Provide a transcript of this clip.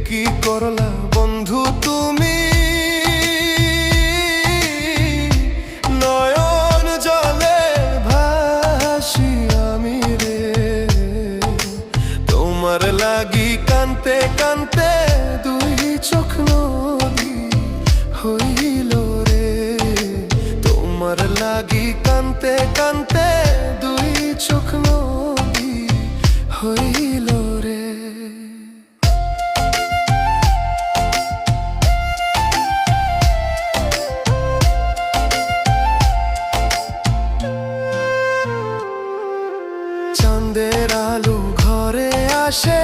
কি করলা বন্ধু তুমি, নয়ন জলে ভাসি আমি রে। তোমার লাগি কানতে কানতে দুই চোখ নদী হইল রে। তোমার লাগি কানতে কানতে দুই চোখ নদী হইল রে। চাঁদের আলো ঘরে আসে,